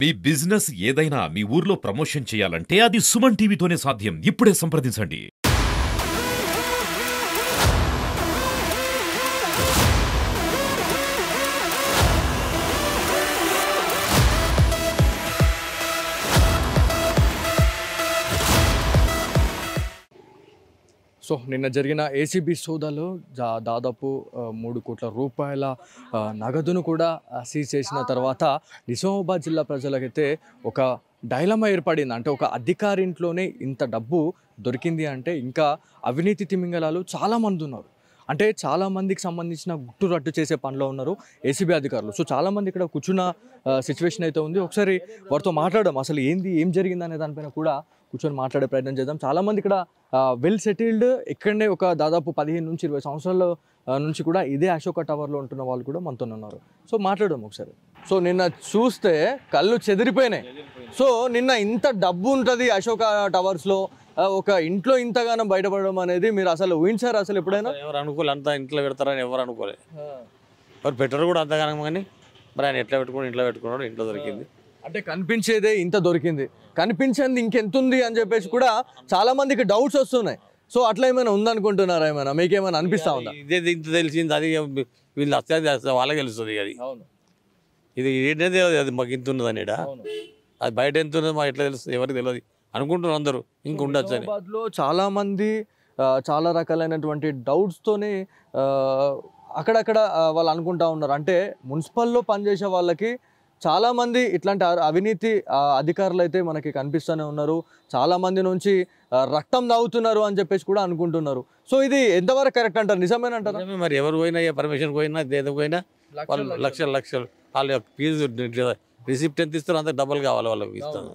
మీ business ఏదైనా మీ ఊర్లో promotion చేయాలంటే అది సుమన్ టీవీతోనే సాధ్యం. ఇప్పుడే సంప్రదించండి. సో నిన్న జరిగిన ఏసీబీ సోదాలో దాదాపు 3 కోట్ల రూపాయల నగదును కూడా సీజ్ చేసిన తర్వాత నిజామాబాద్ జిల్లా ప్రజలకైతే ఒక డైలమా ఏర్పడింది. అంటే ఒక అధికారి ఇంట్లోనే ఇంత డబ్బు దొరికింది అంటే ఇంకా అవినీతి తిమింగలాలు చాలామంది ఉన్నారు. అంటే చాలామందికి సంబంధించిన గుట్టు రట్టు చేసే పనిలో ఉన్నారు ఏసీబీ అధికారులు. సో చాలామంది ఇక్కడ కూర్చున్న సిచ్యువేషన్ అయితే ఉంది. ఒకసారి వారితో మాట్లాడడం అసలు ఏం జరిగింది అనే దానిపైన కూడా కూర్చొని మాట్లాడే ప్రయత్నం చేద్దాం. చాలామంది ఇక్కడ వెల్ సెటిల్డ్, ఇక్కడనే ఒక దాదాపు 15 నుంచి 20 సంవత్సరాల నుంచి కూడా ఇదే అశోక టవర్లో ఉంటున్న వాళ్ళు కూడా మనతో ఉన్నారు. సో మాట్లాడడం ఒకసారి. సో నిన్న చూస్తే కళ్ళు చెదిరిపోయినాయి. సో నిన్న ఇంత డబ్బు ఉంటుంది అశోక టవర్స్లో, ఒక ఇంట్లో ఇంతగానో బయటపడడం అనేది మీరు అసలు ఊహించారు అసలు ఎప్పుడైనా? ఎవరు అనుకోలే, అంతా ఇంట్లో పెడతారని ఎవరు అనుకోలే. ఎవరు పెట్టరు కూడా అంతగానం. కానీ మరి ఆయన ఎట్లా పెట్టుకుని ఇంట్లో పెట్టుకున్నాడు, ఇంట్లో దొరికింది. అంటే కనిపించేదే ఇంత దొరికింది, కనిపించింది ఇంకెంతుంది అని చెప్పేసి కూడా చాలా మందికి డౌట్స్ వస్తున్నాయి. సో అట్లా ఏమైనా ఉందనుకుంటున్నారా? ఏమైనా మీకేమైనా అనిపిస్తా ఉందా? ఇదే ఇంత తెలిసింది, అది వీళ్ళు వస్తే వాళ్ళకి తెలుస్తుంది. అది ఇది ఏంటంటే అది మాకు ఇంత ఉన్నది అని, అది బయట ఎంత ఉన్నది మాకు ఎట్లా తెలుస్తుంది? ఎవరికి తెలియదు అనుకుంటున్నారు అందరూ. ఇంక ఉండొచ్చు అని చాలా మంది చాలా రకాలైనటువంటి డౌట్స్తోనే అక్కడక్కడ వాళ్ళు అనుకుంటా ఉన్నారు. అంటే మున్సిపల్లో పనిచేసే వాళ్ళకి చాలామంది ఇట్లాంటి అవినీతి అధికారులు అయితే మనకి కనిపిస్తూనే ఉన్నారు. చాలామంది నుంచి రక్తం తాగుతున్నారు అని చెప్పేసి కూడా అనుకుంటున్నారు. సో ఇది ఎంతవరకు కరెక్ట్ అంటారు? నిజమేనంటారా? మరి ఎవరు పోయినా, ఏ పర్మిషన్ పోయినా, దేనికి పోయినా వాళ్ళు లక్షలు వాళ్ళ ఫీజు రిసిప్ట్ ఎంత ఇస్తారో అంత డబ్బులు కావాలి వాళ్ళకి ఇస్తాను.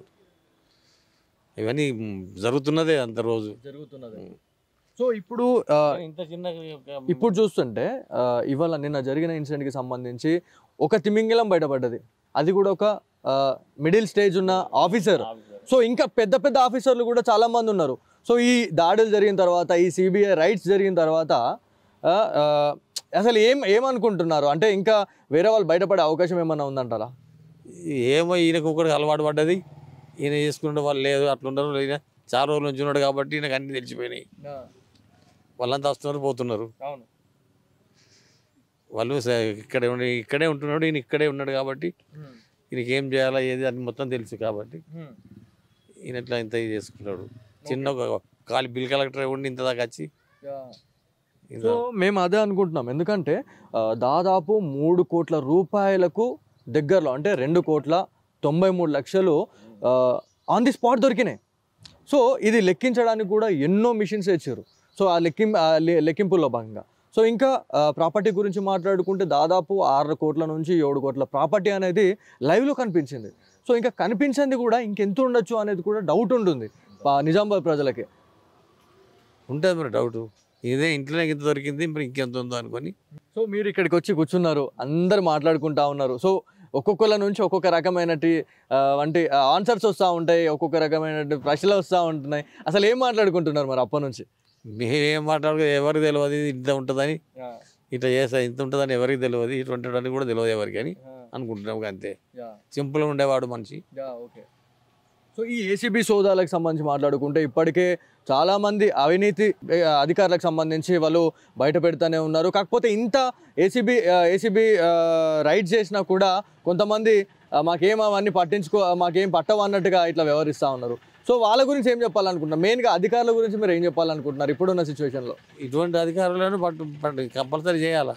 ఇవన్నీ జరుగుతున్నదే అంత రోజు జరుగుతున్నది. సో ఇప్పుడు ఇంత చిన్న ఇప్పుడు చూస్తుంటే ఇవాళ నిన్న జరిగిన ఇన్సిడెంట్కి సంబంధించి ఒక తిమింగలం బయటపడ్డది. అది కూడా ఒక మిడిల్ స్టేజ్ ఉన్న ఆఫీసర్. సో ఇంకా పెద్ద పెద్ద ఆఫీసర్లు కూడా చాలామంది ఉన్నారు. సో ఈ దాడులు జరిగిన తర్వాత, ఈ సిబిఐ రైడ్స్ జరిగిన తర్వాత అసలు ఏమనుకుంటున్నారు? అంటే ఇంకా వేరే వాళ్ళు బయటపడే అవకాశం ఏమన్నా ఉందంటారా? ఏమో ఈయనకు ఒకటి అలవాటు పడ్డది, ఈయన చేసుకుంటే వాళ్ళు లేదు అట్లున్నారు. ఈయన చాలా రోజుల నుంచి ఉన్నాడు కాబట్టి ఈయనకు అన్నీ తెలిసిపోయినాయి. వాళ్ళంతా వస్తున్నారు, పోతున్నారు. వాళ్ళు ఇక్కడే ఉంటున్నాడు, ఈయన ఇక్కడే ఉన్నాడు కాబట్టి ఈయనకి ఏం చేయాలా ఏది అని మొత్తం తెలుసు కాబట్టి ఈయన ఇట్లా ఇంత ఇది చేసుకుంటాడు. చిన్న ఖాళీ బిల్ కలెక్టర్ ఉండి ఇంత దాకా వచ్చి. సో మేము అదే అనుకుంటున్నాం. ఎందుకంటే దాదాపు 3 కోట్ల రూపాయలకు దగ్గరలో, అంటే 2,93,00,000 ఆన్ ది స్పాట్ దొరికినాయి. సో ఇది లెక్కించడానికి కూడా ఎన్నో మిషన్స్ ఇచ్చారు. సో ఆ లెక్కింపుల్లో భాగంగా సో ఇంకా ప్రాపర్టీ గురించి మాట్లాడుకుంటే దాదాపు 6 కోట్ల నుంచి 7 కోట్ల ప్రాపర్టీ అనేది లైవ్లో కనిపించింది. సో ఇంకా కనిపించింది కూడా ఇంకెంత ఉండొచ్చు అనేది కూడా డౌట్ ఉంటుంది నిజామాబాద్ ప్రజలకి. ఉంటుంది మరి డౌట్, ఇదే ఇంట్లోనే ఇంత దొరికింది మరి ఇంకెంత ఉందో అనుకొని. సో మీరు ఇక్కడికి వచ్చి కూర్చున్నారు, అందరు మాట్లాడుకుంటా ఉన్నారు. సో ఒక్కొక్కళ్ళ నుంచి ఒక్కొక్క రకమైనటి అంటే ఆన్సర్స్ వస్తూ ఉంటాయి, ఒక్కొక్క రకమైన ప్రశ్నలు వస్తూ ఉంటున్నాయి. అసలు ఏం మాట్లాడుకుంటున్నారు మరి అప్పటి నుంచి? మేమేం మాట్లాడుకో ఎవరికి తెలియదు ఇంత ఉంటుందని, ఇట్లా చేస్తా ఇంత ఉంటుందని ఎవరికి తెలియదు, ఇటువంటి కూడా తెలియదు ఎవరికి అని అనుకుంటున్నాం. అంతే సింపుల్గా ఉండేవాడు మనిషి. ఓకే. సో ఈ ఏసీబీ సోదాలకు సంబంధించి మాట్లాడుకుంటే ఇప్పటికే చాలామంది అవినీతి అధికారులకు సంబంధించి వాళ్ళు బయట పెడతానే ఉన్నారు. కాకపోతే ఇంత ఏసీబీ రైడ్ చేసినా కూడా కొంతమంది మాకేం అవన్నీ మాకేం పట్టవు అన్నట్టుగా ఇట్లా వ్యవహరిస్తూ ఉన్నారు. సో వాళ్ళ గురించి ఏం చెప్పాలనుకుంటున్నారు? మెయిన్గా అధికారుల గురించి మీరు ఏం చెప్పాలనుకుంటున్నారు ఇప్పుడున్న సిచ్యువేషన్లో? ఇటువంటి అధికారులను కంపల్సరీ చేయాలా,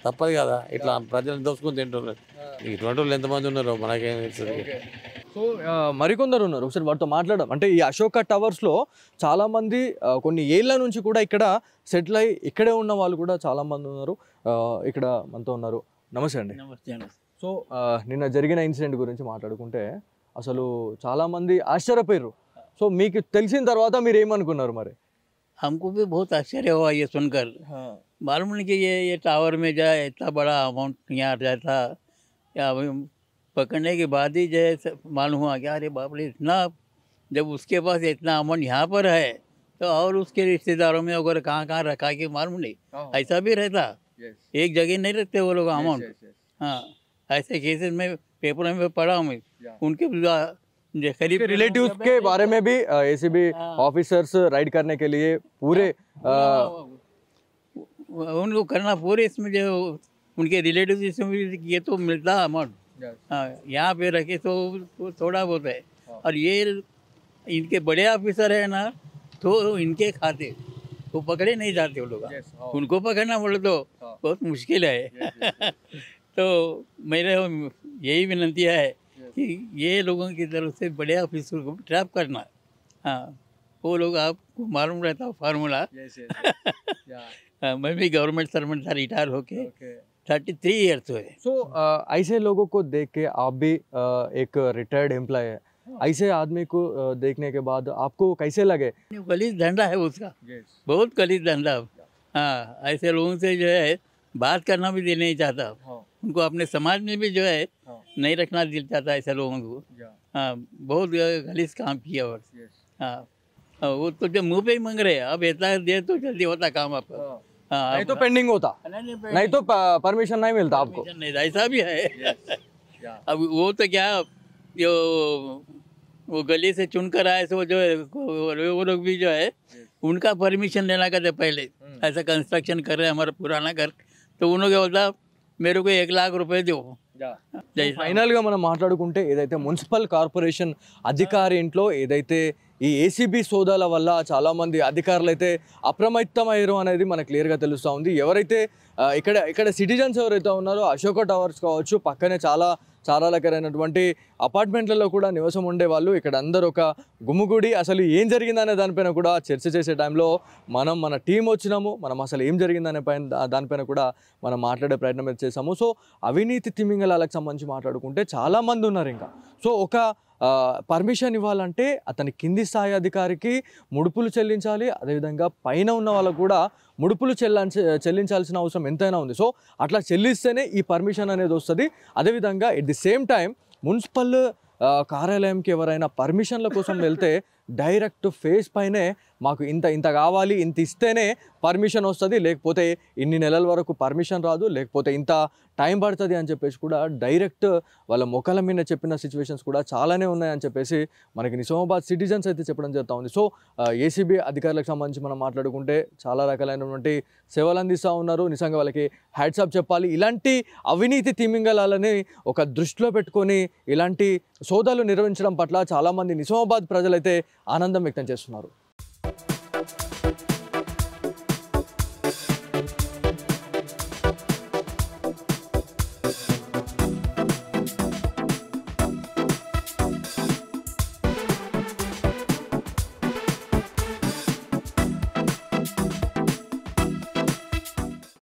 తప్పదు కదా. ఇట్లా ప్రజలను దోసుకొని తింటున్నారు. ఇటువంటి వాళ్ళు ఎంతమంది ఉన్నారో మనకేం తెలుస్తుంది. సో మరికొందరు ఉన్నారు, ఒకసారి వాటితో మాట్లాడడం. అంటే ఈ అశోక టవర్స్లో చాలామంది కొన్ని ఏళ్ళ నుంచి కూడా ఇక్కడ సెటిల్ అయ్యి ఇక్కడే ఉన్న వాళ్ళు కూడా చాలామంది ఉన్నారు. ఇక్కడ మనతో ఉన్నారు. నమస్తే అండి. నమస్తే అండి. సో నిన్న జరిగిన ఇన్సిడెంట్ గురించి మాట్లాడుకుంటే అసలు చాలామంది ఆశ్చర్యపోయారు. సో మీకు తెలిసిన తర్వాత మీరు ఏమనుకున్నారు మరి? हमको भी बहुत आश्चर्य हुआ ये सुनकर। मालूम नहीं कि ये टावर में जो है इतना बड़ा अमाउंट यहाँ रहता, या पकड़ने के बाद ही जो है मालूम हुआ कि अरे बाप रे इतना, जब उसके पास इतना अमाउंट यहाँ पर है तो और उसके रिश्तेदारों में अगर कहाँ रखा कि मालूम नहीं। ऐसा भी रहता, एक जगह नहीं रखते वो लोग अमाउंट। हाँ, ऐसे केसेस में पेपर में पढ़ा हूँ मैं, उनके करीब रिलेटिव्स के बारे में भी एसीबी ऑफिसर्स राइड करने के लिए पूरे उनको करना पूरे इसमें जो उनके रिलेटिव इसमें ये तो मिलता अमाउंट, हाँ यहाँ पे रखे तो थोड़ा बहुत है। और ये इनके बड़े ऑफिसर है ना, तो इनके खाते वो पकड़े नहीं जाते वो लोग, उनको पकड़ना बोले तो बहुत मुश्किल है। तो मेरे यही विनंती है कि ये लोगों की तरफ से बड़े ऑफिसर को ट्रैप करना, हाँ वो लोग आपको मालूम रहता फार्मूला। मैं भी गवर्नमेंट सर्वेंट था, रिटायर होके 33 ईयर्स हुए। सो ऐसे लोगों को देख के आप भी एक रिटायर्ड एम्प्लॉय है, ऐसे आदमी को देखने के बाद आपको कैसे लगे? गलीज धंधा है उसका, बहुत गलीज धंधा। हाँ ऐसे लोगों से जो है बात करना भी दिल नहीं चाहता, उनको अपने समाज में भी जो है नहीं रखना दिल चाहता ऐसे लोगों को। हाँ बहुत गलीज काम किया। और हाँ वो तो जब मुँह पे ही मांग रहे हैं, अब इतना दे तो जल्दी होता काम आपका। हाँ नहीं तो पेंडिंग होता, नहीं तो परमिशन नहीं मिलता आपको। नहीं ऐसा भी है। अब वो तो क्या जो वो गली से चुनकर आए तो जो है वो लोग भी जो है उनका परमिशन लेना कहते पहले, ऐसा कंस्ट्रक्शन कर रहे हैं हमारा पुराना घर, तो उन्होंने क्या बोलता मेरे को 1 लाख रुपए दो। ఫైనల్ గా మనం మాట్లాడుకుంటే ఏదైతే మున్సిపల్ కార్పొరేషన్ అధికారి ఇంట్లో ఏదైతే ఈ ఏసీబీ సోదాల వల్ల చాలా మంది అధికారులు అయితే అప్రమత్తమయ్యారు అనేది మనకు క్లియర్గా తెలుస్తూ ఉంది. ఎవరైతే ఇక్కడ సిటిజన్స్ ఎవరైతే ఉన్నారో అశోక టవర్స్ కావచ్చు, పక్కనే చాలా రకాలైనటువంటి అపార్ట్మెంట్లలో కూడా నివాసం ఉండే వాళ్ళు ఇక్కడ అందరూ ఒక గుమ్ముగూడి అసలు ఏం జరిగిందనే దానిపైన కూడా చర్చ చేసే టైంలో మన టీం వచ్చినాము, మనం అసలు ఏం జరిగిందనే దానిపైన కూడా మనం మాట్లాడే ప్రయత్నం చేసాము. సో అవినీతి తిమింగలాలకు సంబంధించి మాట్లాడుకుంటే చాలామంది ఉన్నారు ఇంకా. సో ఒక పర్మిషన్ ఇవ్వాలంటే అతని కింది స్థాయి అధికారికి ముడుపులు చెల్లించాలి, అదేవిధంగా పైన ఉన్న వాళ్ళకు కూడా ముడుపులు చెల్లించాల్సిన అవసరం ఎంతైనా ఉంది. సో అట్లా చెల్లిస్తేనే ఈ పర్మిషన్ అనేది వస్తుంది. అదేవిధంగా at the same time municipal కార్యాలయంకి ఎవరైనా పర్మిషన్ల కోసం వెళ్తే డైరెక్ట్ ఫేస్ పైనే మాకు ఇంత కావాలి, ఇంత ఇస్తేనే పర్మిషన్ వస్తుంది, లేకపోతే ఇన్ని నెలల వరకు పర్మిషన్ రాదు, లేకపోతే ఇంత టైం పడుతుంది అని చెప్పేసి కూడా డైరెక్ట్ వాళ్ళ మొక్కల మీద చెప్పిన సిచ్యువేషన్స్ కూడా చాలానే ఉన్నాయని చెప్పేసి మనకి నిజామాబాద్ సిటిజన్స్ అయితే చెప్పడం జరుగుతూ ఉంది. సో ఏసీబీ అధికారులకు సంబంధించి మనం మాట్లాడుకుంటే చాలా రకాలైనటువంటి సేవలు అందిస్తూ ఉన్నారు. నిజంగా వాళ్ళకి హ్యాట్సాప్ చెప్పాలి. ఇలాంటి అవినీతి తిమింగలాలని ఒక దృష్టిలో పెట్టుకొని ఇలాంటి సోదాలు నిర్వహించడం పట్ల చాలామంది నిజామాబాద్ ప్రజలైతే ఆనందం వ్యక్తం చేస్తున్నారు.